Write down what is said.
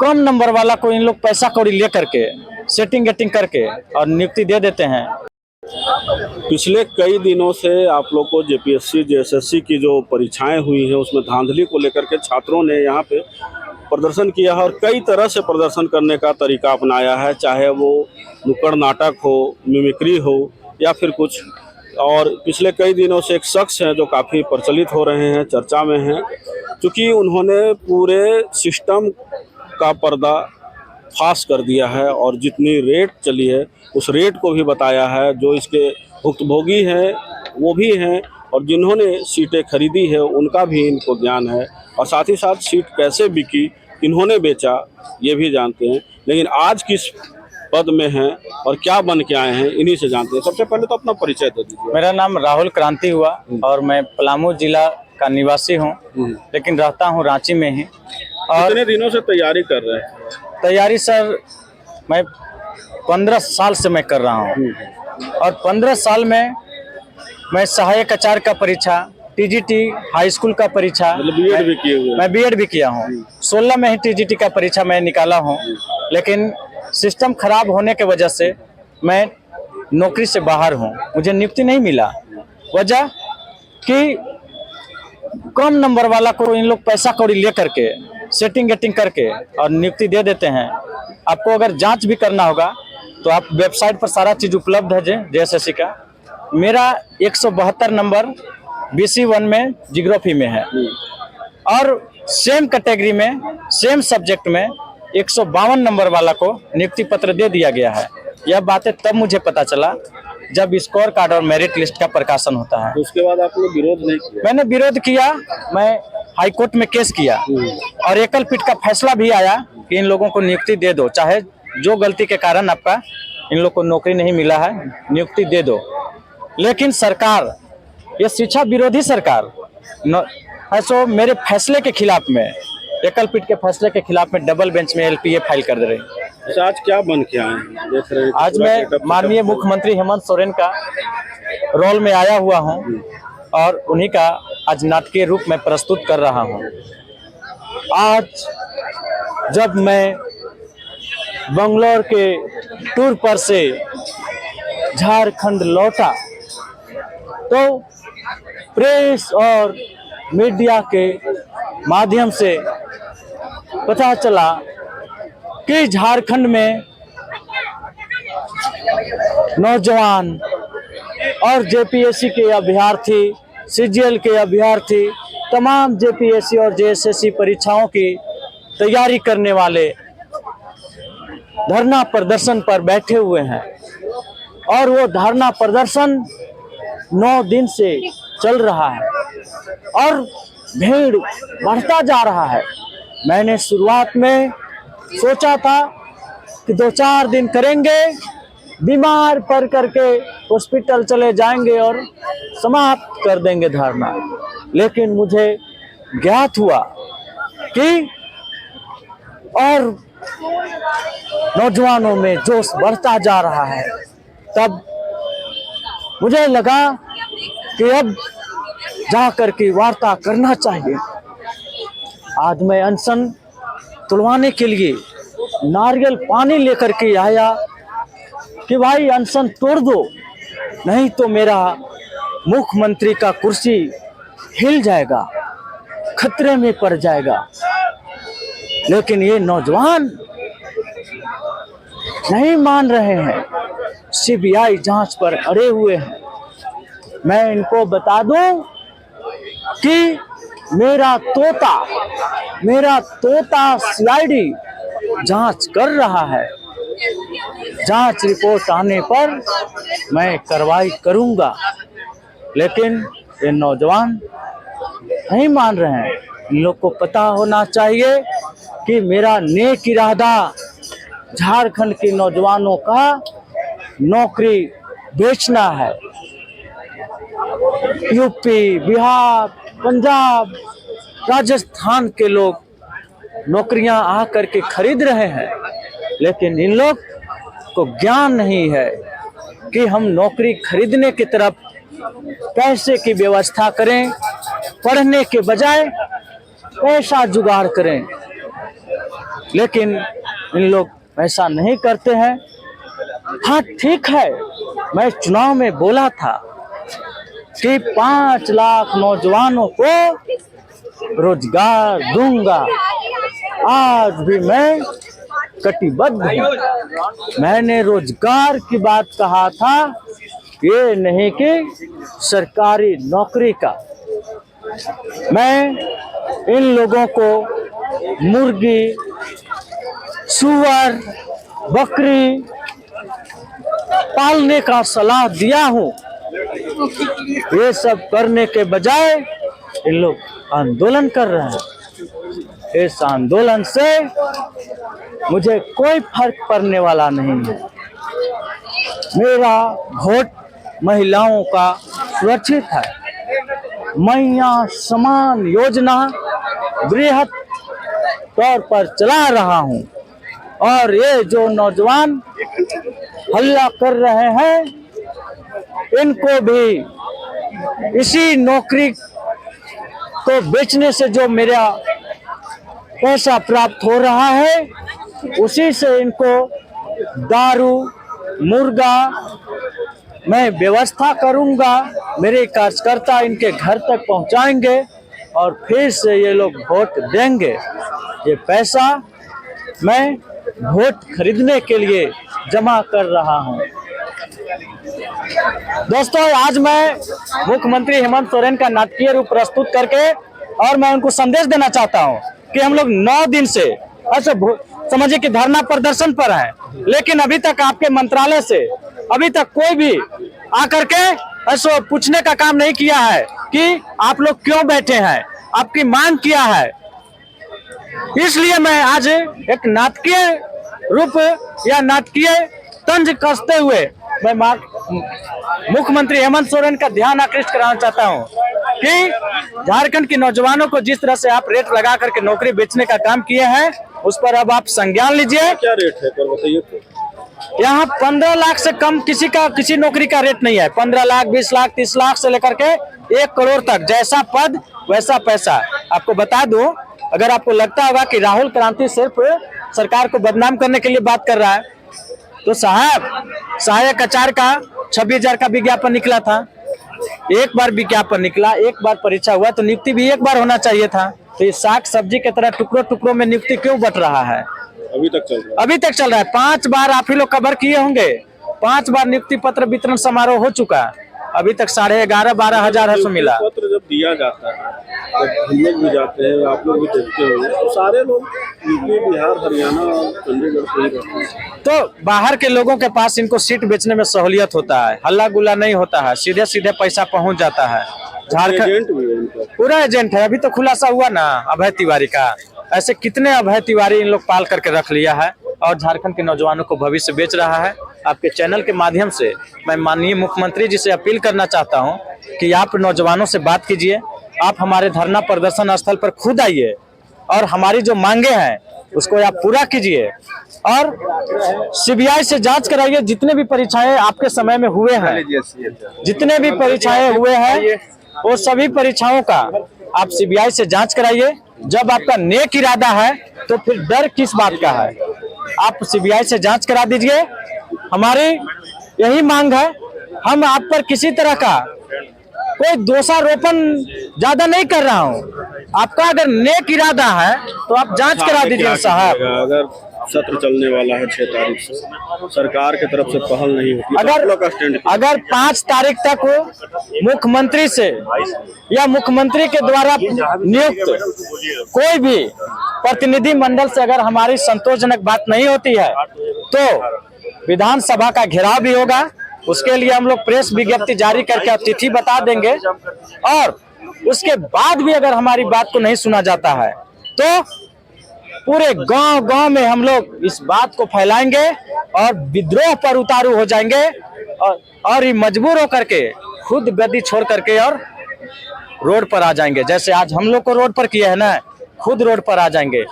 कम number वाला को इन लोग पैसा कौड़ी ले करके सेटिंग गेटिंग करके और नियुक्ति दे देते हैं। पिछले कई दिनों से आप लोग को जेपीएससी जेएसएससी की जो परीक्षाएं हुई हैं उसमें धांधली को लेकर के छात्रों ने यहाँ पे प्रदर्शन किया है और कई तरह से प्रदर्शन करने का तरीका अपनाया है, चाहे वो नुक्कड़ नाटक हो, मिमिक्री हो या फिर कुछ। और पिछले कई दिनों से एक शख्स हैं जो काफ़ी प्रचलित हो रहे हैं, चर्चा में हैं, क्योंकि उन्होंने पूरे सिस्टम का पर्दा फाश कर दिया है और जितनी रेट चली है उस रेट को भी बताया है। जो इसके भुक्तभोगी हैं वो भी हैं और जिन्होंने सीटें खरीदी है उनका भी इनको ज्ञान है और साथ ही साथ सीट कैसे बिकी, इन्होंने बेचा, ये भी जानते हैं। लेकिन आज किस पद में हैं और क्या बन के आए हैं, इन्हीं से जानते हैं। सबसे पहले तो अपना परिचय दे दीजिए। मेरा नाम राहुल क्रांति हुआ और मैं पलामू जिला का निवासी हूँ, लेकिन रहता हूँ रांची में ही। और कितने दिनों से तैयारी कर रहे हैं? तैयारी सर मैं 15 साल से मैं कर रहा हूँ और 15 साल में मैं सहायक आचार्य का परीक्षा, टीजीटी हाई स्कूल का परीक्षा, बीएड भी किए हुए? मैं बीएड भी किया हूँ। 16 में ही टीजीटी का परीक्षा मैं निकाला हूँ, लेकिन सिस्टम खराब होने के वजह से मैं नौकरी से बाहर हूँ। मुझे नियुक्ति नहीं मिला, वजह कि कम नंबर वाला को इन लोग पैसा कौड़ी ले करके सेटिंग गेटिंग करके और नियुक्ति दे देते हैं। आपको अगर जांच भी करना होगा तो आप वेबसाइट पर सारा चीज़ उपलब्ध है जेएसएससी का। मेरा 172 नंबर BC1 में जियोग्राफी में है और सेम कैटेगरी में सेम सब्जेक्ट में 152 नंबर वाला को नियुक्ति पत्र दे दिया गया है। यह बातें तब मुझे पता चला जब स्कोर कार्ड और मेरिट लिस्ट का प्रकाशन होता है। तो उसके बाद आपने विरोध नहीं किया? मैंने विरोध किया, मैं हाई कोर्ट में केस किया और एकल पीठ का फैसला भी आया कि इन लोगों को नियुक्ति दे दो, चाहे जो गलती के कारण आपका इन लोग को नौकरी नहीं मिला है, नियुक्ति दे दो। लेकिन सरकार, ये शिक्षा विरोधी सरकार है, सो मेरे फैसले के खिलाफ में, एकल पीठ के फैसले के खिलाफ में डबल बेंच में LPA फाइल कर दे रही। अच्छा, आज क्या बन के आए हैं? देख रहे हैं आज मैं माननीय मुख्यमंत्री हेमंत सोरेन का रोल में आया हुआ हूं और उन्हीं का आज नाटकीय रूप में प्रस्तुत कर रहा हूं। आज जब मैं बंगलौर के टूर पर से झारखंड लौटा तो प्रेस और मीडिया के माध्यम से पता चला कि झारखंड में नौजवान और जेपीएससी के अभ्यर्थी, CGL के अभ्यर्थी, तमाम जेपीएससी और जेएसएससी परीक्षाओं की तैयारी करने वाले धरना प्रदर्शन पर बैठे हुए हैं और वो धरना प्रदर्शन 9 दिन से चल रहा है और भीड़ बढ़ता जा रहा है। मैंने शुरुआत में सोचा था कि 2-4 दिन करेंगे, बीमार पड़ करके हॉस्पिटल चले जाएंगे और समाप्त कर देंगे धरना। लेकिन मुझे ज्ञात हुआ कि और नौजवानों में जोश बढ़ता जा रहा है। तब मुझे लगा कि अब जाकर के वार्ता करना चाहिए। आज मैं अनशन तुड़वाने के लिए नारियल पानी लेकर के आया कि भाई अनशन तोड़ दो, नहीं तो मेरा मुख्यमंत्री का कुर्सी हिल जाएगा, खतरे में पड़ जाएगा। लेकिन ये नौजवान नहीं मान रहे हैं, CBI जांच पर अड़े हुए हैं। मैं इनको बता दूं कि मेरा तोता CID जांच कर रहा है। जांच रिपोर्ट आने पर मैं कार्रवाई करूंगा। लेकिन ये नौजवान नहीं मान रहे हैं। इन लोग को पता होना चाहिए कि मेरा नेक इरादा झारखंड के नौजवानों का नौकरी बेचना है। यूपी, बिहार, पंजाब, राजस्थान के लोग नौकरियां आकर के खरीद रहे हैं, लेकिन इन लोग को ज्ञान नहीं है कि हम नौकरी खरीदने की तरफ पैसे की व्यवस्था करें, पढ़ने के बजाय पैसा जुगाड़ करें। लेकिन इन लोग ऐसा नहीं करते हैं। हाँ ठीक है, मैं चुनाव में बोला था कि 5 लाख नौजवानों को रोजगार दूंगा। आज भी मैं कटिबद्ध हूँ। मैंने रोजगार की बात कहा था, ये नहीं कि सरकारी नौकरी का। मैं इन लोगों को मुर्गी, सुअर, बकरी पालने का सलाह दिया हूँ। ये सब करने के बजाय इन लोग आंदोलन कर रहे हैं। इस आंदोलन से मुझे कोई फर्क पड़ने वाला नहीं है। मेरा वोट महिलाओं का सुरक्षित है। मैया समान योजना बृहद तौर पर चला रहा हूँ और ये जो नौजवान हल्ला कर रहे हैं, इनको भी इसी नौकरी को बेचने से जो मेरा पैसा प्राप्त हो रहा है, उसी से इनको दारू, मुर्गा मैं व्यवस्था करूंगा। मेरे कार्यकर्ता इनके घर तक पहुंचाएंगे और फिर से ये लोग वोट देंगे। ये पैसा मैं वोट खरीदने के लिए जमा कर रहा हूं। दोस्तों, आज मैं मुख्यमंत्री हेमंत सोरेन का नाटकीय रूप प्रस्तुत करके और मैं उनको संदेश देना चाहता हूं कि हम लोग 9 दिन से ऐसे समझिए कि धरना प्रदर्शन पर हैं, लेकिन अभी तक आपके मंत्रालय से अभी तक कोई भी आकर के ऐसा पूछने का काम नहीं किया है कि आप लोग क्यों बैठे हैं, आपकी मांग क्या है। इसलिए मैं आज एक नाटकीय रूप या नाटकीय तंज कसते हुए मैं मुख्यमंत्री हेमंत सोरेन का ध्यान आकृष्ट कराना चाहता हूं कि झारखंड के नौजवानों को जिस तरह से आप रेट लगा करके नौकरी बेचने का काम किए हैं, उस पर अब आप संज्ञान लीजिए। क्या रेट है बताइए। यहाँ 15 लाख से कम किसी नौकरी का रेट नहीं है। 15 लाख, 20 लाख, 30 लाख से लेकर के 1 करोड़ तक, जैसा पद वैसा पैसा। आपको बता दूं, अगर आपको लगता होगा कि राहुल क्रांति सिर्फ सरकार को बदनाम करने के लिए बात कर रहा है, तो साहब, सहायक आचार्य का 26,000 का विज्ञापन निकला था। एक बार विज्ञापन निकला, एक बार परीक्षा हुआ, तो नियुक्ति भी एक बार होना चाहिए था। तो ये साग सब्जी की तरह टुकड़ों टुकड़ों में नियुक्ति क्यों बट रहा है? अभी तक चल रहा है। अभी तक चल रहा है। 5 बार आप ही लोग कवर किए होंगे। 5 बार नियुक्ति पत्र वितरण समारोह हो चुका है। अभी तक 11,500-12 हजार है सो मिला। पत्र जब दिया जाता है, जब हम लोग भी जाते हैं, आप लोग भी देखते होंगे, तो सारे लोग यूपी, बिहार, हरियाणा और चंडीगढ़ से ही रहते हैं। तो बाहर के लोगों के पास इनको सीट बेचने में सहूलियत होता है, हल्ला गुल्ला नहीं होता है, सीधे सीधे पैसा पहुंच जाता है। झारखंड एजेंट भी है इनका, पूरा एजेंट है। अभी तो खुलासा हुआ ना अभय तिवारी का। ऐसे कितने अभय तिवारी इन लोग पाल करके रख लिया है और झारखंड के नौजवानों को भविष्य बेच रहा है। आपके चैनल के माध्यम से मैं माननीय मुख्यमंत्री जी से अपील करना चाहता हूं कि आप नौजवानों से बात कीजिए। आप हमारे धरना प्रदर्शन स्थल पर खुद आइए और हमारी जो मांगे हैं उसको आप पूरा कीजिए और सीबीआई से जांच कराइए। जितने भी परीक्षाएं आपके समय में हुए हैं, जितने भी परीक्षाएं हुए हैं, वो सभी परीक्षाओं का आप सीबीआई से जांच कराइए। जब आपका नेक इरादा है तो फिर डर किस बात का है? आप सीबीआई से जांच करा दीजिए। हमारी यही मांग है। हम आप पर किसी तरह का कोई दोषारोपण ज्यादा नहीं कर रहा हूँ। आपका अगर नेक इरादा है तो आप जांच करा दीजिए साहब। अगर सत्र चलने वाला है 6 तारीख से, सरकार की तरफ से पहल नहीं होती, अगर 5 तारीख तक मुख्यमंत्री से या मुख्यमंत्री के द्वारा नियुक्त कोई भी प्रतिनिधि मंडल से अगर हमारी संतोषजनक बात नहीं होती है तो विधानसभा का घेराव भी होगा। उसके लिए हम लोग प्रेस विज्ञप्ति जारी करके तिथि बता देंगे और उसके बाद भी अगर हमारी बात को नहीं सुना जाता है तो पूरे गांव-गांव में हम लोग इस बात को फैलाएंगे और विद्रोह पर उतारू हो जाएंगे और ये मजबूर होकर के खुद गद्दी छोड़ करके और रोड पर आ जाएंगे। जैसे आज हम लोग को रोड पर किया है ना, खुद रोड पर आ जाएंगे।